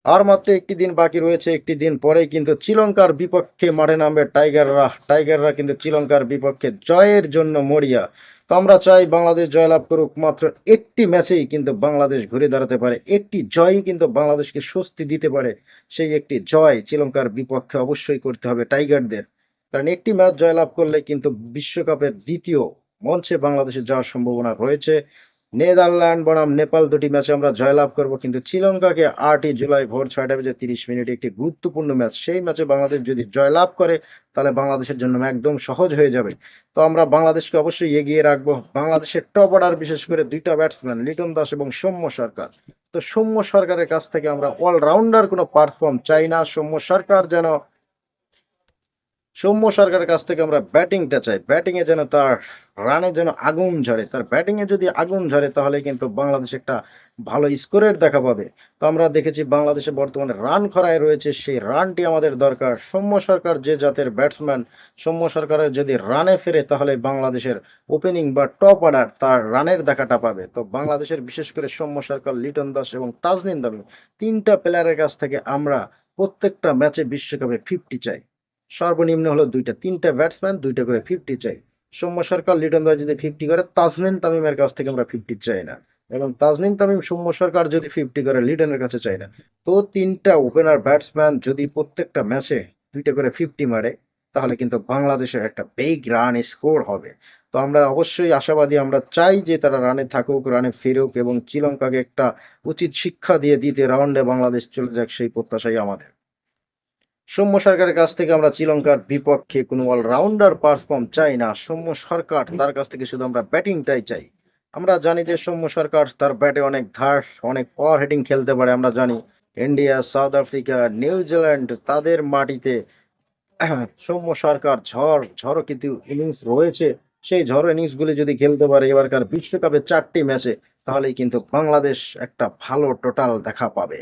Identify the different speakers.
Speaker 1: আর মাত্র একটি দিন বাকি রয়েছে। একটি দিন পরেই কিন্তু শ্রীলঙ্কার বিপক্ষে মাঠে নামবে টাইগাররা। টাইগাররা কিন্তু শ্রীলঙ্কার বিপক্ষে জয়ের জন্য মরিয়া। তো আমরা চাই বাংলাদেশ জয়লাভ করুক। মাত্র একটি ম্যাচেই কিন্তু বাংলাদেশ ঘুরে দাঁড়াতে পারে। একটি জয়ই কিন্তু বাংলাদেশকে স্বস্তি দিতে পারে। সেই একটি জয় শ্রীলঙ্কার বিপক্ষে অবশ্যই করতে হবে টাইগারদের। কারণ একটি ম্যাচ জয়লাভ করলে কিন্তু বিশ্বকাপের দ্বিতীয় মঞ্চে বাংলাদেশের যাওয়ার সম্ভাবনা রয়েছে। নেদারল্যান্ড বনাম নেপাল দুটি ম্যাচে আমরা জয়লাভ করব, কিন্তু শ্রীলঙ্কাকে 8ই জুলাই ভোর 6টা বেজে 30 মিনিটে একটি গুরুত্বপূর্ণ ম্যাচ, সেই ম্যাচে বাংলাদেশ যদি জয়লাভ করে তাহলে বাংলাদেশের জন্য একদম সহজ হয়ে যাবে। তো আমরা বাংলাদেশকে অবশ্যই এগিয়ে রাখবো। বাংলাদেশের টপ অর্ডার বিশেষ করে দুইটা ব্যাটসম্যান লিটন দাস এবং সৌম্য সরকার। তো সৌম্য সরকারের কাছ থেকে আমরা অলরাউন্ডার কোনো পারফর্ম চাই না। সৌম্য সরকারের কাছ থেকে আমরা ব্যাটিংটা চাই। ব্যাটিংয়ে যেন তার রানে যেন আগুন ঝরে। তার ব্যাটিংয়ে যদি আগুন ঝরে তাহলে কিন্তু বাংলাদেশ একটা ভালো স্কোরের দেখা পাবে। তো আমরা দেখেছি বাংলাদেশে বর্তমানে রান খরায় রয়েছে, সেই রানটি আমাদের দরকার। সৌম্য সরকার যে জাতের ব্যাটসম্যান, সৌম্য সরকারের যদি রানে ফেরে তাহলে বাংলাদেশের ওপেনিং বা টপ অর্ডার তার রানের দেখাটা পাবে। তো বাংলাদেশের বিশেষ করে সৌম্য সরকার, লিটন দাস এবং তাজনিন তামিম, তিনটা প্লেয়ারের কাছ থেকে আমরা প্রত্যেকটা ম্যাচে বিশ্বকাপে 50 চাই। সর্বনিম্ন হলো দুইটা, তিনটা ব্যাটসম্যান দুইটা করে 50 চাই। সৌম্য সরকার, লিটন দাস যদি 50 করে, তাজনিন তামিমের কাছ থেকে আমরা 50 চাই না। এবং তাজনিন তামিম, সৌম্য সরকার যদি 50 করে, লিটনের কাছে চাই না। তো তিনটা ওপেনার ব্যাটসম্যান যদি প্রত্যেকটা ম্যাচে দুইটা করে 50 মারে তাহলে কিন্তু বাংলাদেশের একটা বিগ রান স্কোর হবে। তো আমরা অবশ্যই আশাবাদী। আমরা চাই যে তারা রানে থাকুক, রানে ফিরুক এবং শ্রীলঙ্কাকে একটা উচিত শিক্ষা দিয়ে দ্বিতীয় রাউন্ডে বাংলাদেশ চলে যাক, সেই প্রত্যাশাই আমাদের। সৌম্য সরকারের কাছ থেকে আমরা শ্রীলঙ্কার বিপক্ষে কোনো অলরাউন্ডার পারফর্ম চাই না। সৌম্য সরকার, তার কাছ থেকে শুধু আমরা ব্যাটিংটাই চাই। আমরা জানি যে সৌম্য সরকার তার ব্যাটে অনেক ধার, অনেক পাওয়ার হিটিং খেলতে পারে। আমরা জানি ইন্ডিয়া, সাউথ আফ্রিকা, নিউজিল্যান্ড তাদের মাটিতে সৌম্য সরকার ঝড় কিন্তু ইনিংস রয়েছে। সেই ঝড় ইনিংসগুলি যদি খেলতে পারে এবারকার বিশ্বকাপে 4টি ম্যাচে, তাহলেই কিন্তু বাংলাদেশ একটা ভালো টোটাল দেখা পাবে।